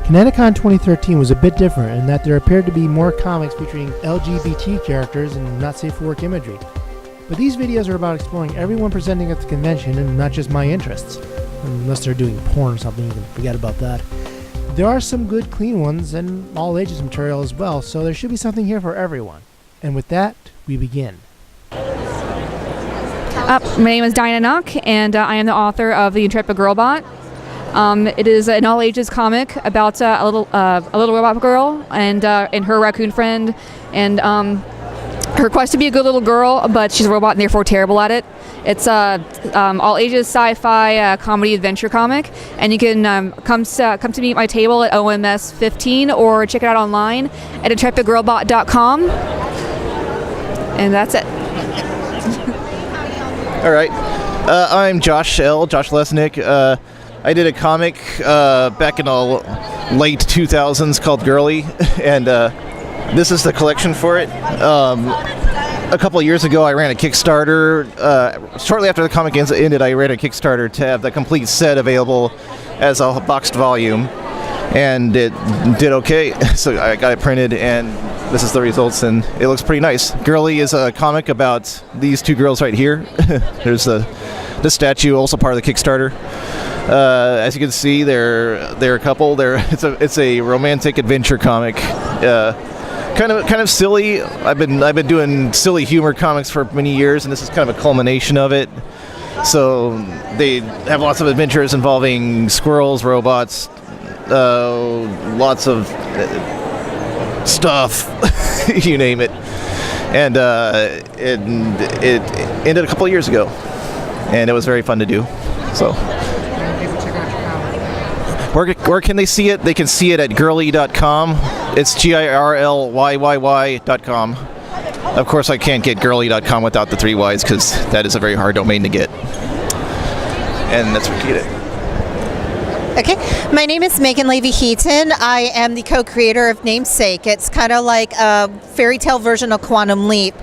ConnectiCon 2013 was a bit different in that there appeared to be more comics featuring LGBT characters and not safe for work imagery. But these videos are about exploring everyone presenting at the convention and not just my interests. Unless they're doing porn or something, you can forget about that. There are some good clean ones and all ages material as well, so there should be something here for everyone. And with that, we begin. My name is Dinah Knock, and I am the author of The Intrepid Girlbot. It is an all-ages comic about a little robot girl and her raccoon friend, and her quest to be a good little girl, but she's a robot and therefore terrible at it. It's all-ages sci-fi comedy adventure comic, and you can come to me at my table at OMS 15 or check it out online at intrepidgirlbot.com. And that's it. All right. I'm Josh Lesnick. I did a comic back in the late 2000s called Girly, and this is the collection for it. A couple of years ago, I ran a Kickstarter. Shortly after the comic ended, I ran a Kickstarter to have the complete set available as a boxed volume, and it did okay. So I got it printed, and this is the results, and it looks pretty nice. Girly is a comic about these two girls right here. There's the statue, also part of the Kickstarter. As you can see, they're a couple. It's a romantic adventure comic. Kind of silly. I've been doing silly humor comics for many years, and this is kind of a culmination of it. So they have lots of adventures involving squirrels, robots, lots of stuff, you name it. And it ended a couple of years ago, and it was very fun to do. So. Where can they see it? They can see it at girly.com. It's girlyyy.com. Of course, I can't get girly.com without the 3 Ys because that is a very hard domain to get. And that's where you get it. Okay, my name is Megan Levy-Heaton. I am the co-creator of Namesake. It's kind of like a fairy tale version of Quantum Leap.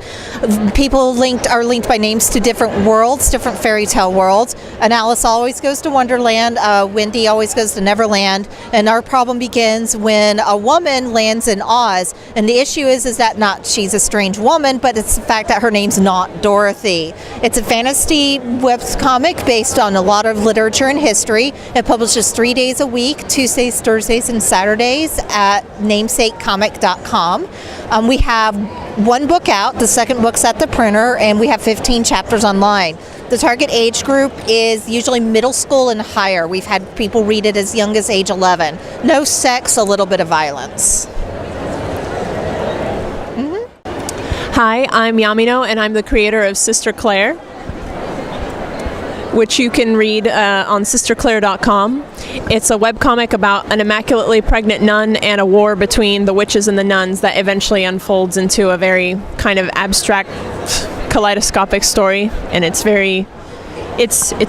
People are linked by names to different worlds, different fairy tale worlds. And Alice always goes to Wonderland. Wendy always goes to Neverland. And our problem begins when a woman lands in Oz. And the issue is that not she's a strange woman, but it's the fact that her name's not Dorothy. It's a fantasy web comic based on a lot of literature and history. It publishes 3 days a week, Tuesdays, Thursdays, and Saturdays at namesakecomic.com. We have 1 book out, the second book's at the printer, and we have 15 chapters online. The target age group is usually middle school and higher. We've had people read it as young as age 11. No sex, a little bit of violence. Hi, I'm Yamino, and I'm the creator of Sister Claire, which you can read on sisterclaire.com. It's a webcomic about an immaculately pregnant nun and a war between the witches and the nuns that eventually unfolds into a very kind of abstract, kaleidoscopic story, and it's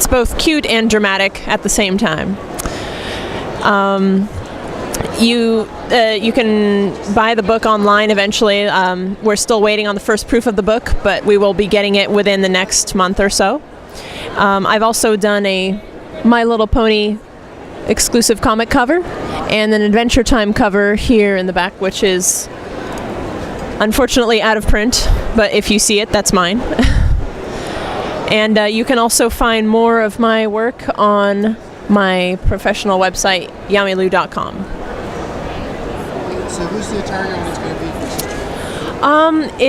both cute and dramatic at the same time. You can buy the book online eventually. We're still waiting on the first proof of the book, but we will be getting it within the next month or so. I've also done a My Little Pony exclusive comic cover and an Adventure Time cover here in the back, which is unfortunately out of print, but if you see it, that's mine. And you can also find more of my work on my professional website, yamilu.com. So who's the target audience going to be for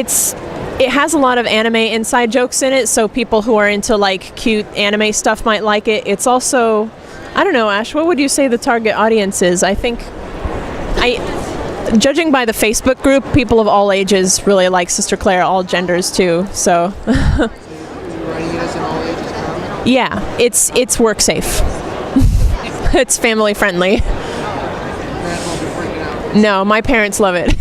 Sister? It has a lot of anime inside jokes in it, so people who are into like cute anime stuff might like it. It's also, I don't know, Ash, what would you say the target audience is? Judging by the Facebook group, people of all ages really like Sister Claire, all genders too. So. So you're writing it as an all ages comic? Yeah, it's work safe. It's family friendly. No, my parents love it.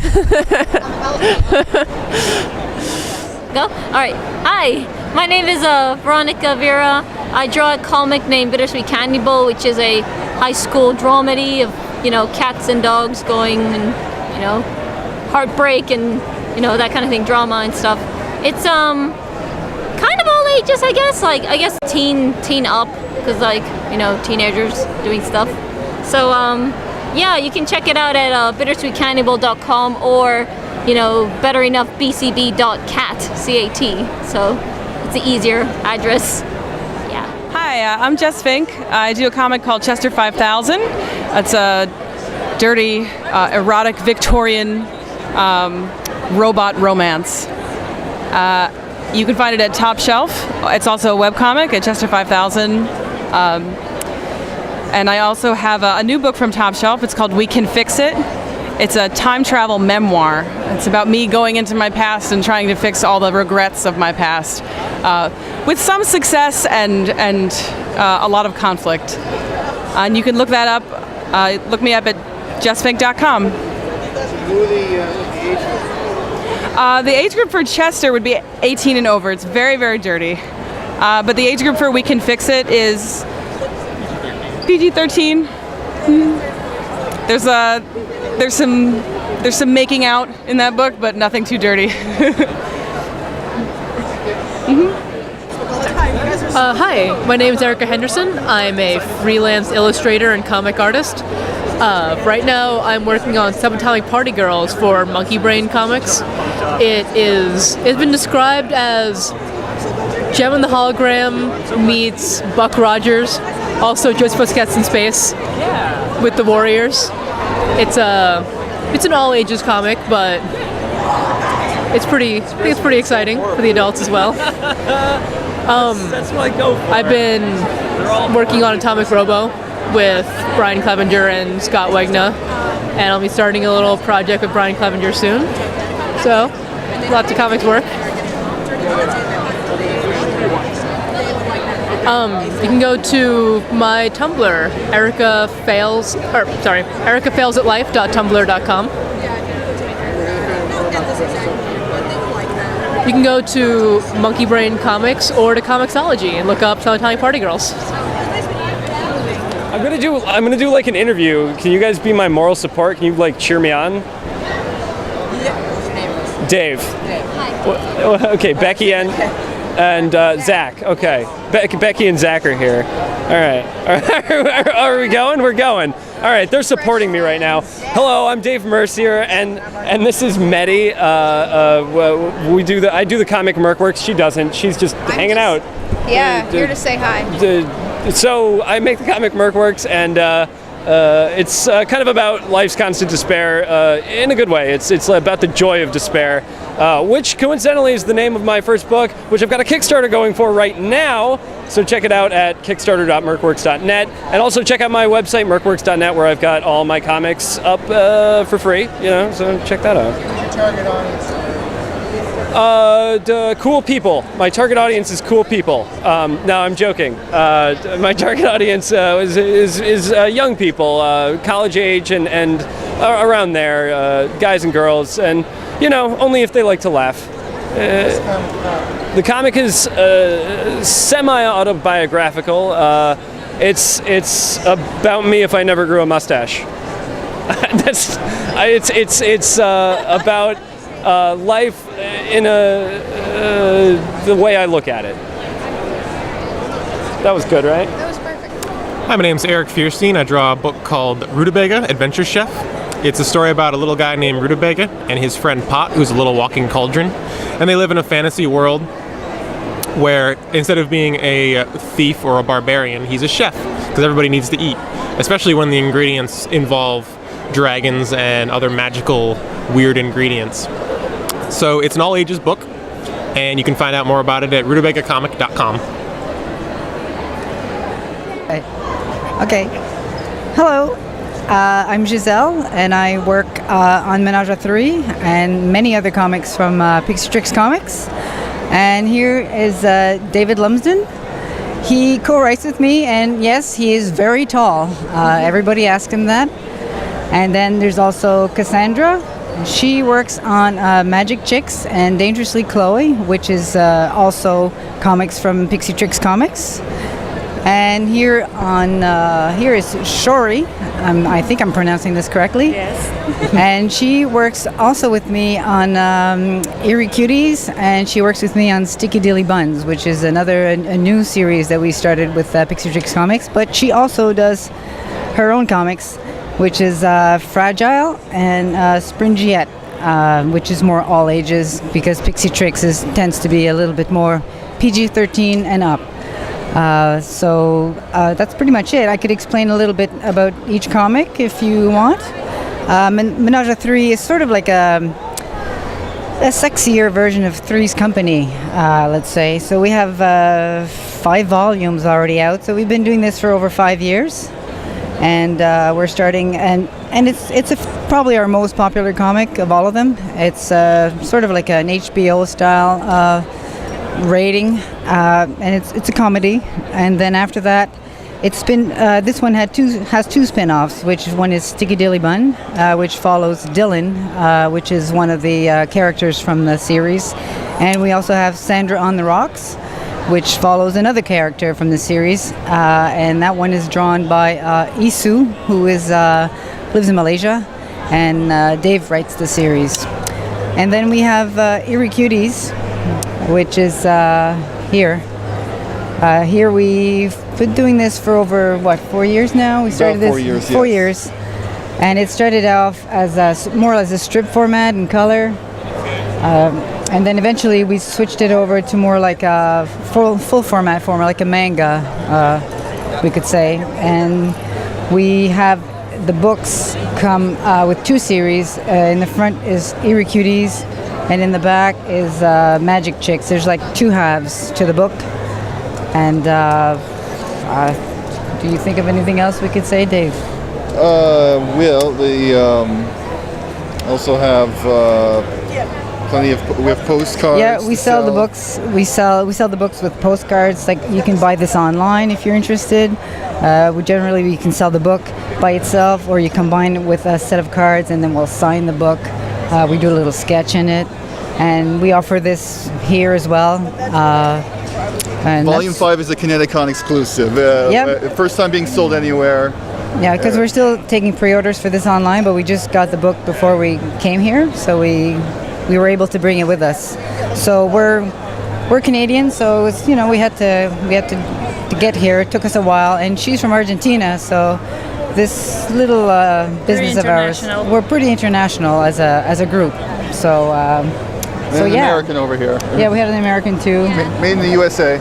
Go? Alright. Hi, my name is Veronica Vera. I draw a comic named Bittersweet Candy Bowl, which is a high school dramedy of, cats and dogs going and, heartbreak and, that kind of thing, drama and stuff. It's kind of all ages, I guess. I guess teen up, because teenagers doing stuff. So yeah, you can check it out at bittersweetcannibal.com or, better enough, bcb.cat, C-A-T. So it's an easier address. Yeah. Hi, I'm Jess Fink. I do a comic called Chester 5000. It's a dirty, erotic Victorian robot romance. You can find it at Top Shelf. It's also a webcomic at Chester 5000. And I also have a new book from Top Shelf. It's called We Can Fix It. It's a time travel memoir. It's about me going into my past and trying to fix all the regrets of my past, with some success and a lot of conflict. And you can look that up. Look me up at jessfink.com. The age group for Chester would be 18 and over. It's very, very dirty. But the age group for We Can Fix It is PG-13. There's some making out in that book, but nothing too dirty. Hi, my name is Erica Henderson. I'm a freelance illustrator and comic artist. Right now, I'm working on Subatomic Party Girls for Monkey Brain Comics. It's been described as Gem and the Hologram meets Buck Rogers, also Josie Pussycats in Space with the Warriors. It's an all ages comic, but I think it's pretty exciting for the adults as well. I've been working on Atomic Robo with Brian Clevenger and Scott Wegna, and I'll be starting a little project with Brian Clevenger soon. So, lots of comics work. You can go to my Tumblr, ericafailsatlife.tumblr.com. You can go to Monkey Brain Comics or to Comixology and look up Subatomic Party Girls. I'm gonna do like an interview. Can you guys be my moral support? Can you like cheer me on? Dave. Hi. Okay, Becky and Zach. Okay, Becky and Zach are here. All right. Are we going? We're going. All right, they're supporting me right now. Hello, I'm Dave Mercier, and this is Medi. I do the comic Merkworks. She doesn't. She's just hanging out. Yeah, here to say hi. So I make the comic Merkworks, and it's kind of about life's constant despair in a good way. It's about the joy of despair, which coincidentally is the name of my first book, which I've got a Kickstarter going for right now. So check it out at kickstarter.merkworks.net, and also check out my website merkworks.net, where I've got all my comics up for free. So check that out. Cool people. My target audience is cool people. No, I'm joking. My target audience is young people, college age and around there, guys and girls, and only if they like to laugh. The comic is semi-autobiographical. It's about me if I never grew a mustache. It's about life in the way I look at it. That was good, right? That was perfect. Hi, my name's Eric Fierstein. I draw a book called Rutabaga, Adventure Chef. It's a story about a little guy named Rutabaga and his friend Pot, who's a little walking cauldron. And they live in a fantasy world where instead of being a thief or a barbarian, he's a chef, because everybody needs to eat, especially when the ingredients involve dragons and other magical, weird ingredients. So it's an all-ages book, and you can find out more about it at rutabagacomic.com. Okay. Hello. I'm Giselle, and I work on Menage a Three and many other comics from Pixie Tricks Comics. And here is David Lumsden. He co-writes with me, and yes, he is very tall. Everybody asked him that. And then there's also Cassandra. She works on Magic Chicks and Dangerously Chloe, which is also comics from Pixie Tricks Comics. And here is Shori. I think I'm pronouncing this correctly. Yes. And she works also with me on Eerie Cuties, and she works with me on Sticky Dilly Buns, which is a new series that we started with Pixie Tricks Comics. But she also does her own comics, which is Fragile, and Springiette, which is more all ages because Pixie Tricks tends to be a little bit more PG-13 and up. So that's pretty much it. I could explain a little bit about each comic if you want. Menage a Three is sort of like a sexier version of Three's Company, let's say. So we have 5 volumes already out. So we've been doing this for over 5 years, and we're starting, and it's probably our most popular comic of all of them. It's sort of like an HBO style rating, and it's a comedy. And then after that, it's been this one has 2 spin-offs, which one is Sticky Dilly Bun, which follows Dylan, which is one of the characters from the series, and we also have Sandra on the Rocks, which follows another character from the series, and that one is drawn by Isu, who lives in Malaysia, and Dave writes the series. And then we have Eerie Cuties, which is here. Here we've been doing this for over 4 years now. We started About 4 this years, 4 yes. years, and it started off as more as a strip format and color, and then eventually we switched it over to more like a full format like a manga, we could say. And we have the books come with 2 series. In the front is Eerie Cuties, and in the back is Magic Chicks. There's like 2 halves to the book. And do you think of anything else we could say, Dave? Well, we also have we have postcards. Yeah, we sell the books. We sell the books with postcards. Like, you can buy this online if you're interested. We can sell the book by itself, or you combine it with a set of cards, and then we'll sign the book. We do a little sketch in it, and we offer this here as well. And Volume 5 is a ConnectiCon exclusive. Yep. First time being sold anywhere. Yeah, because we're still taking pre-orders for this online, but we just got the book before we came here, so we were able to bring it with us. So we're Canadian, so it's, we had to get here. It took us a while, and she's from Argentina, so this little business of ours, we're pretty international as a group. So. And an American over here. Yeah, we have an American too. Made in the USA.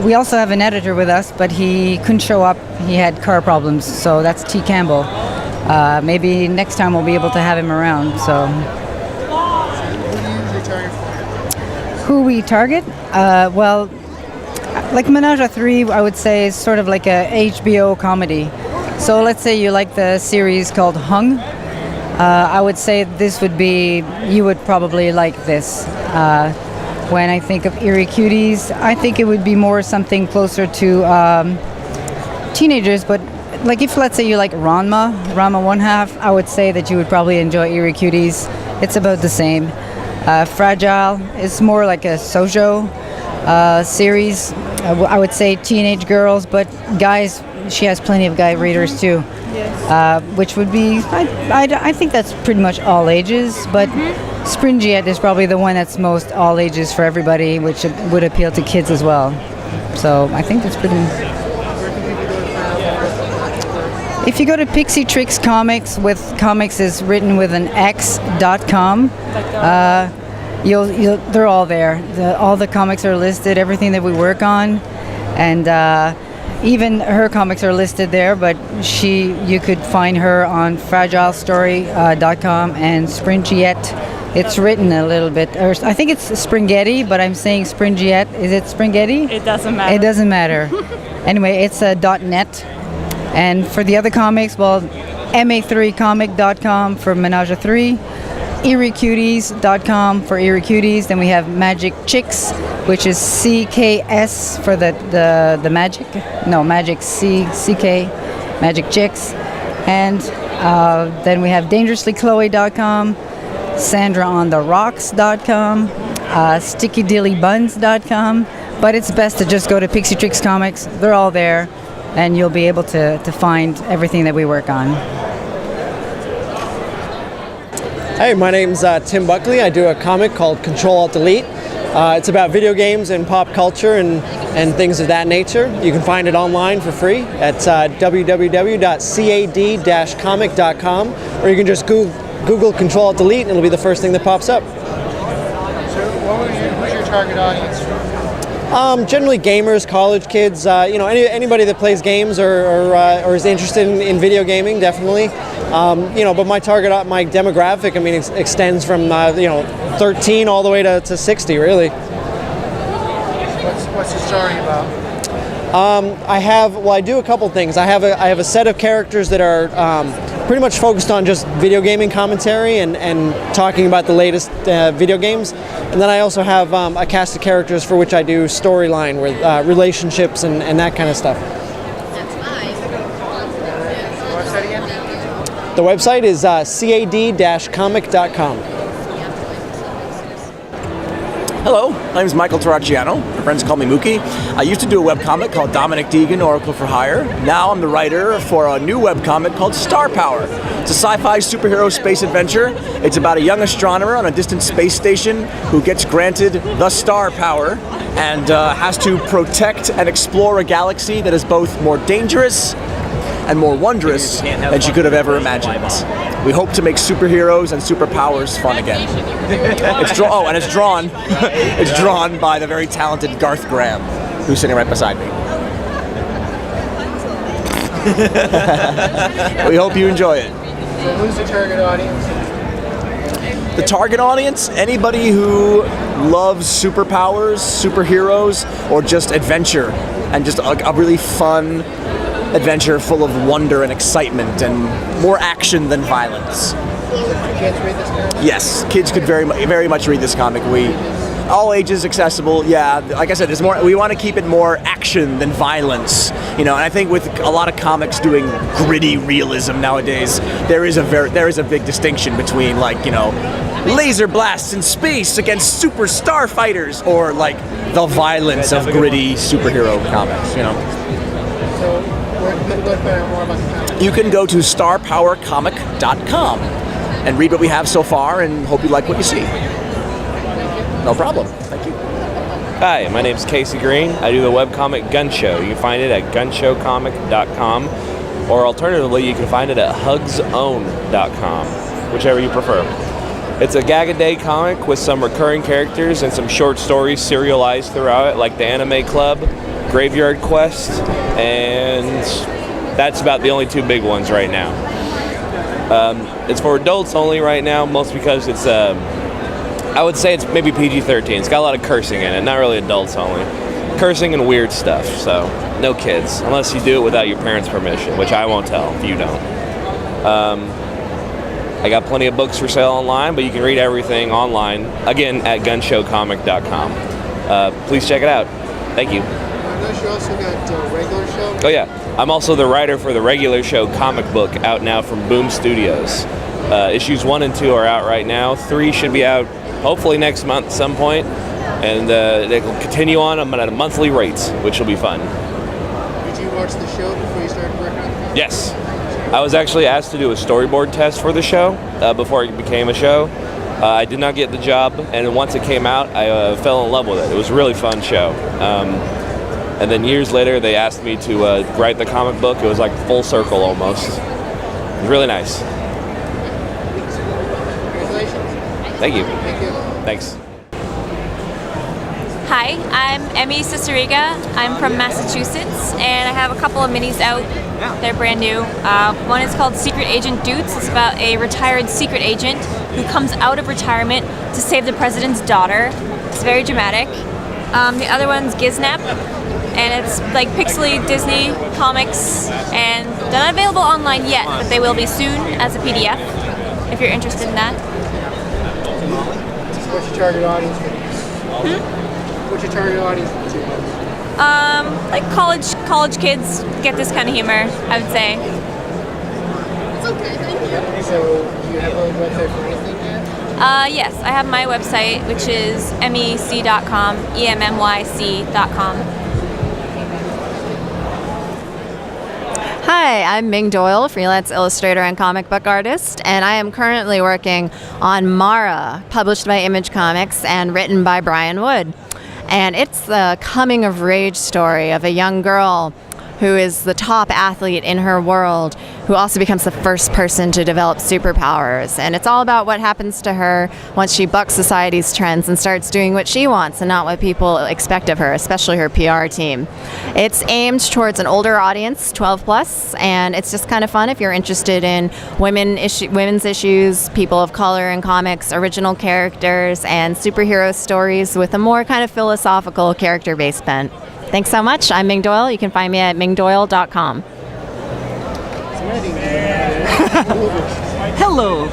We also have an editor with us, but he couldn't show up. He had car problems, so that's T. Campbell. Maybe next time we'll be able to have him around. So. Who we target? Well, like Menage a Three, I would say is sort of like a HBO comedy. So let's say you like the series called Hung. I would say you would probably like this. When I think of Eerie Cuties, I think it would be more something closer to teenagers, but like if, let's say, you like Ranma 1/2, I would say that you would probably enjoy Eerie Cuties. It's about the same. Fragile is more like a shoujo series. I would say teenage girls, but guys, she has plenty of guy readers too. Yes. Which would be, I think that's pretty much all ages, but Springiette is probably the one that's most all ages for everybody, which would appeal to kids as well. So I think that's pretty. If you go to Pixie Tricks Comics, comics is written with an X.com, they're all there. All the comics are listed, everything that we work on, and even her comics are listed there, but you could find her on fragilestory.com and Springiette. It's written a little bit, or I think it's Springhetti, but I'm saying Springiette. Is it Springhetti? It doesn't matter. It doesn't matter. Anyway, it's .net. And for the other comics, well, ma3comic.com for Menage a Three, eeriecuties.com for Eerie Cuties. Then we have Magic Chicks, which is CKS for the magic. No, Magic CK, Magic Chicks. And then we have dangerouslychloe.com, sandraontherocks.com, stickydillybuns.com. But it's best to just go to Pixie Tricks Comics. They're all there, and you'll be able to find everything that we work on. Hey, my name's Tim Buckley. I do a comic called Control-Alt-Delete. It's about video games and pop culture and things of that nature. You can find it online for free at www.cad-comic.com, or you can just Google Control-Alt-Delete and it'll be the first thing that pops up. So, who's your target audience? Generally gamers, college kids, anybody that plays games or is interested in video gaming, definitely. But my demographic, it extends from 13 all the way to 60, really. What's the story about? I do a couple things. I have a set of characters that are pretty much focused on just video gaming commentary and talking about the latest video games. And then I also have a cast of characters for which I do storyline with relationships and that kind of stuff. Website again? The website is cad-comic.com. Hello, my name is Michael Terracciano. My friends call me Mookie. I used to do a webcomic called Dominic Deegan, Oracle for Hire. Now I'm the writer for a new webcomic called Star Power. It's a sci-fi superhero space adventure. It's about a young astronomer on a distant space station who gets granted the star power and has to protect and explore a galaxy that is both more dangerous and more wondrous than she could have ever imagined. We hope to make superheroes and superpowers fun again. It's drawn it's drawn by the very talented Garth Graham, who's sitting right beside me. We hope you enjoy it. So who's the target audience? The target audience, anybody who loves superpowers, superheroes, or just adventure, and just a really fun adventure full of wonder and excitement and more action than violence. Can kids read this comic? Yes, kids could very much read this comic. All ages accessible. Yeah, like I said, there's more. We want to keep it more action than violence. And I think with a lot of comics doing gritty realism nowadays, there is a big distinction between laser blasts in space against super star fighters or the violence of gritty superhero comics. So where can people find out more about the comic? You can go to starpowercomic.com and read what we have so far and hope you like what you see. No problem. Thank you. Hi, my name's Casey Green. I do the webcomic Gun Show. You can find it at gunshowcomic.com, or alternatively, you can find it at hugsown.com, whichever you prefer. It's a gag-a-day comic with some recurring characters and some short stories serialized throughout it, like the Anime Club, Graveyard Quest, and that's about the only two big ones right now. It's for adults only right now, mostly because it's, I would say it's maybe PG-13. It's got a lot of cursing in it, not really adults only. Cursing and weird stuff, so no kids, unless you do it without your parents' permission, which I won't tell if you don't. I got plenty of books for sale online, but you can read everything online, again, at gunshowcomic.com. Please check it out. Thank you. I know you also got a regular show? Oh yeah, I'm also the writer for the regular show comic book out now from Boom Studios. Issues 1 and 2 are out right now. 3 should be out hopefully next month at some point, and they will continue on them at a monthly rate, which will be fun. Did you watch the show before you started working on it? Yes. I was actually asked to do a storyboard test for the show before it became a show. I did not get the job, and once it came out, I fell in love with it. It was a really fun show. And then years later, they asked me to write the comic book. It was like full circle almost. It was really nice. Congratulations. Thank you. Thank you. Thanks. Hi, I'm Emmy Ciceriga. I'm from Massachusetts, and I have a couple of minis out. They're brand new. One is called Secret Agent Doots. It's about a retired secret agent who comes out of retirement to save the president's daughter. It's very dramatic. The other one's Giznap, and it's like pixely Disney comics, and they're not available online yet, but they will be soon as a PDF if you're interested in that. What's your target audience for these? What's your target audience for these? Like college kids get this kind of humor, I would say. So, do you have a website for anything yet? Yes, I have my website, which is mec.com, emmyc.com. Hi, I'm Ming Doyle, freelance illustrator and comic book artist, and I am currently working on Mara, published by Image Comics and written by Brian Wood. And it's the coming-of-age story of a young girl who is the top athlete in her world, who also becomes the first person to develop superpowers. And it's all about what happens to her once she bucks society's trends and starts doing what she wants and not what people expect of her, especially her PR team. It's aimed towards an older audience, 12 plus, and it's just kind of fun if you're interested in women's issues, people of color in comics, original characters, and superhero stories with a more kind of philosophical character-based bent. Thanks so much. I'm Ming Doyle. You can find me at mingdoyle.com. Hello.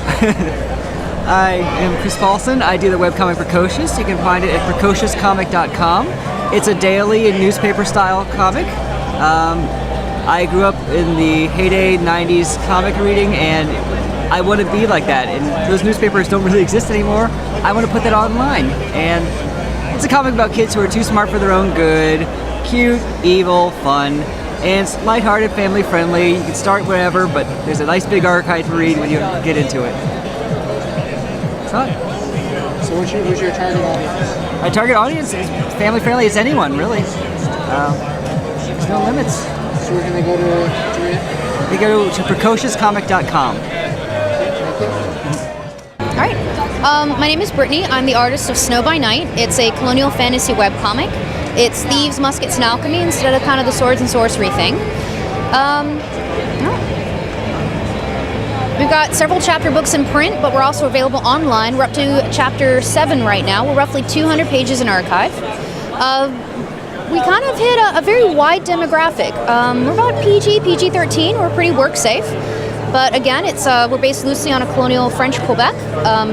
I am Chris Paulson. I do the webcomic Precocious. You can find it at precociouscomic.com. It's a daily newspaper-style comic. I grew up in the heyday 90s comic reading, and I want to be like that. And those newspapers don't really exist anymore. I want to put that online. And it's a comic about kids who are too smart for their own good, cute, evil, fun, and it's lighthearted, family-friendly. You can start wherever, but there's a nice big archive to read when you get into it. So who's your target audience? My target audience is family-friendly. It's anyone, really. There's no limits. So we're going to go to read? They go to precociouscomic.com. All right. My name is Brittany. I'm the artist of Snow by Night. It's a colonial fantasy webcomic. It's thieves, muskets, and alchemy instead of kind of the swords and sorcery thing. We've got several chapter books in print, but we're also available online. We're up to chapter 7 right now. We're roughly 200 pages in archive. We kind of hit a very wide demographic. We're about PG-13. We're pretty work safe. But again, we're based loosely on a colonial French Quebec,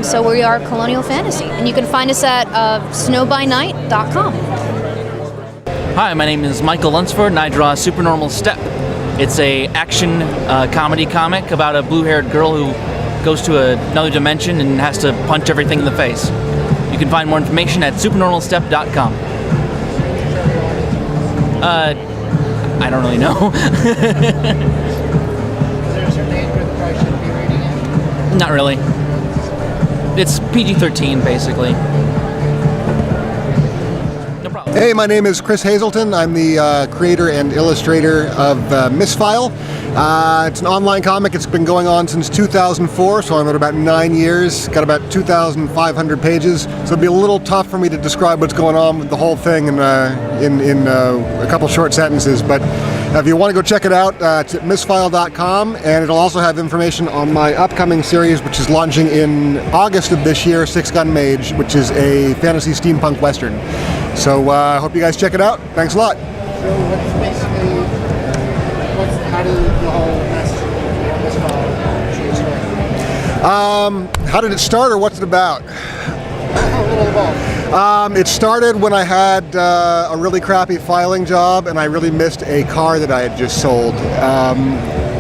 so we are colonial fantasy. And you can find us at snowbynight.com. Hi, my name is Michael Lunsford, and I draw Supernormal Step. It's a action comedy comic about a blue-haired girl who goes to another dimension and has to punch everything in the face. You can find more information at supernormalstep.com. I don't really know. Not really. It's PG-13, basically. No problem. Hey, my name is Chris Hazelton. I'm the creator and illustrator of Misfile. It's an online comic. It's been going on since 2004, so I'm at about 9 years. Got about 2,500 pages, so it'd be a little tough for me to describe what's going on with the whole thing in a couple short sentences, but if you want to go check it out, it's at misfile.com, and it'll also have information on my upcoming series, which is launching in August of this year, Six Gun Mage, which is a fantasy steampunk western. So I hope you guys check it out. Thanks a lot. So what's basically, how did the whole message start? How did it start, or what's it about? It started when I had a really crappy filing job, and I really missed a car that I had just sold.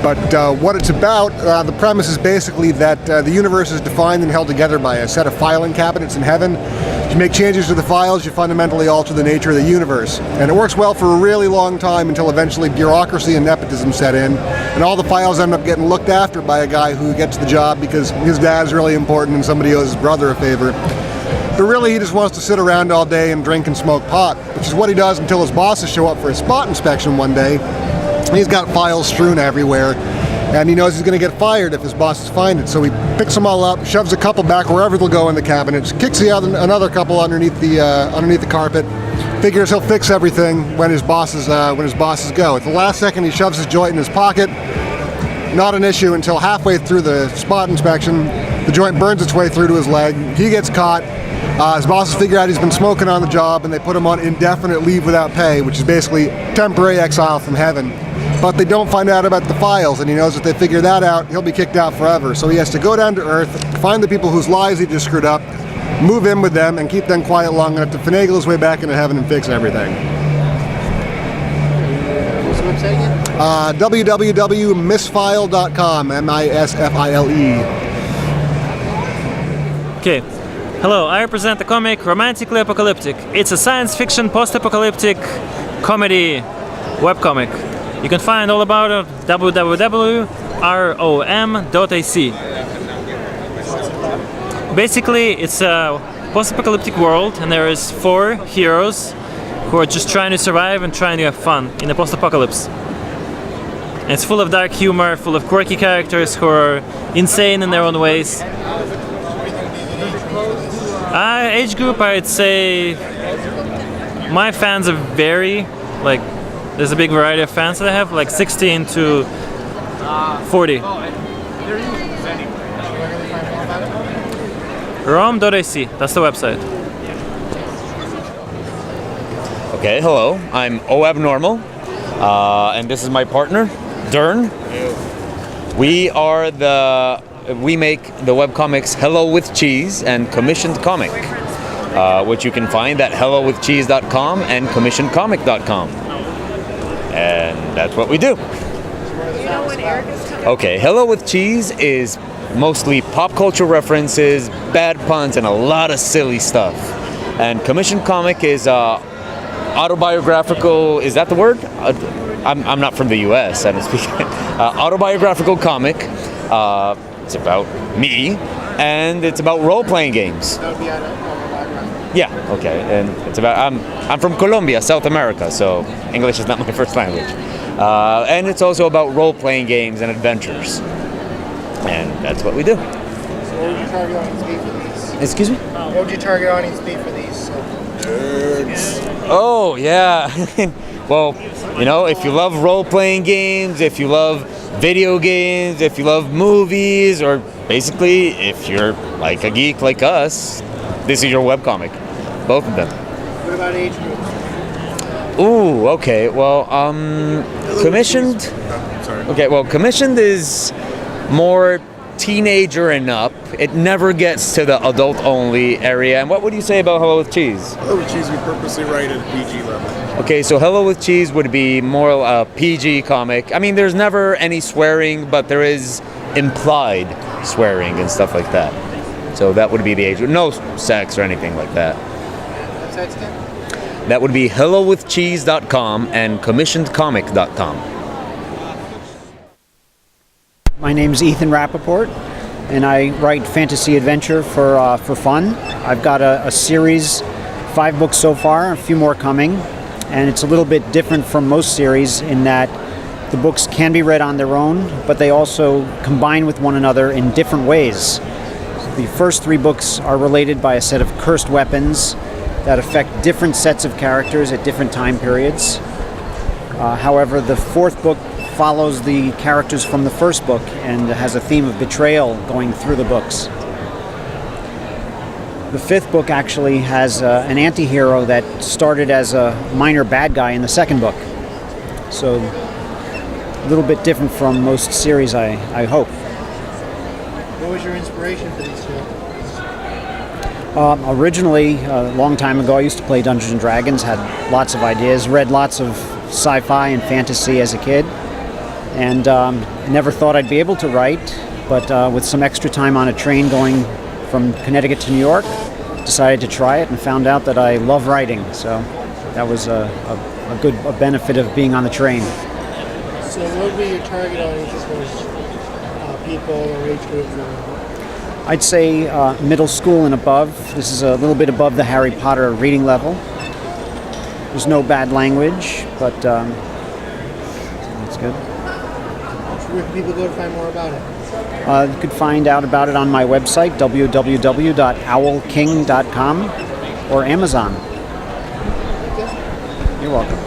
But what it's about, the premise is basically that the universe is defined and held together by a set of filing cabinets in heaven. If you make changes to the files, you fundamentally alter the nature of the universe. And it works well for a really long time until eventually bureaucracy and nepotism set in, and all the files end up getting looked after by a guy who gets the job because his dad's really important and somebody owes his brother a favor. But really, he just wants to sit around all day and drink and smoke pot, which is what he does until his bosses show up for a spot inspection one day. He's got files strewn everywhere, and he knows he's going to get fired if his bosses find it. So he picks them all up, shoves a couple back wherever they'll go in the cabinets, kicks another couple underneath the carpet, figures he'll fix everything when his bosses go. At the last second, he shoves his joint in his pocket. Not an issue until halfway through the spot inspection. The joint burns its way through to his leg. He gets caught. His bosses figure out he's been smoking on the job, and they put him on indefinite leave without pay, which is basically temporary exile from heaven. But they don't find out about the files, and he knows if they figure that out, he'll be kicked out forever. So he has to go down to Earth, find the people whose lives he just screwed up, move in with them, and keep them quiet long enough to finagle his way back into heaven and fix everything. What's the website again? www.misfile.com, MISFILE. Okay. Hello, I represent the comic Romantically Apocalyptic. It's a science fiction post-apocalyptic comedy webcomic. You can find all about it at www.rom.ac. Basically, it's a post-apocalyptic world, and there is 4 heroes who are just trying to survive and trying to have fun in the post-apocalypse. And it's full of dark humor, full of quirky characters who are insane in their own ways. Age group, I'd say my fans are vary. Like, there's a big variety of fans that I have, like 16 to 40. rom.ac, that's the website. Okay, hello, I'm OAbnormal, and this is my partner, Dern. We make the webcomics Hello with Cheese and Commissioned Comic, which you can find at hellowithcheese.com and commissionedcomic.com. And that's what we do. Okay, Hello with Cheese is mostly pop culture references, bad puns, and a lot of silly stuff. And Commissioned Comic is autobiographical, is that the word? I'm not from the US, I don't speak it. Autobiographical comic. It's about me, and it's about role-playing games. Yeah, okay, and it's about, I'm from Colombia, South America, so English is not my first language. And it's also about role-playing games and adventures. And that's what we do. So what would your target audience be for these? Excuse me? What would your target audience be for these? Nerds. Oh, yeah. Well, you know, if you love role-playing games, if you love video games, if you love movies, or basically if you're like a geek like us, this is your webcomic. Both of them. What about age groups? Ooh, okay. Well, commissioned. Okay, well, commissioned is more teenager and up. It never gets to the adult-only area. And what would you say about Hello with Cheese? Hello with Cheese, we purposely write at a PG level. Okay, so Hello with Cheese would be more a PG comic. I mean, there's never any swearing, but there is implied swearing and stuff like that. So that would be the age. No sex or anything like that. That would be hellowithcheese.com and commissionedcomic.com. My name's Ethan Rappaport, and I write fantasy adventure for fun. I've got a series, 5 books so far, a few more coming, and it's a little bit different from most series in that the books can be read on their own, but they also combine with one another in different ways. The first 3 books are related by a set of cursed weapons that affect different sets of characters at different time periods. However, the 4th book follows the characters from the first book and has a theme of betrayal going through the books. The 5th book actually has an anti-hero that started as a minor bad guy in the 2nd book. So a little bit different from most series, I hope. What was your inspiration for these films? Originally, a long time ago, I used to play Dungeons and Dragons, had lots of ideas, read lots of sci-fi and fantasy as a kid, and never thought I'd be able to write, but with some extra time on a train going from Connecticut to New York, decided to try it and found out that I love writing, so that was a good benefit of being on the train. So what would be your target audience as far as people or age group? I'd say middle school and above. This is a little bit above the Harry Potter reading level. There's no bad language, but that's good. Where can people go to find more about it? You could find out about it on my website, www.owlking.com, or Amazon. You're welcome.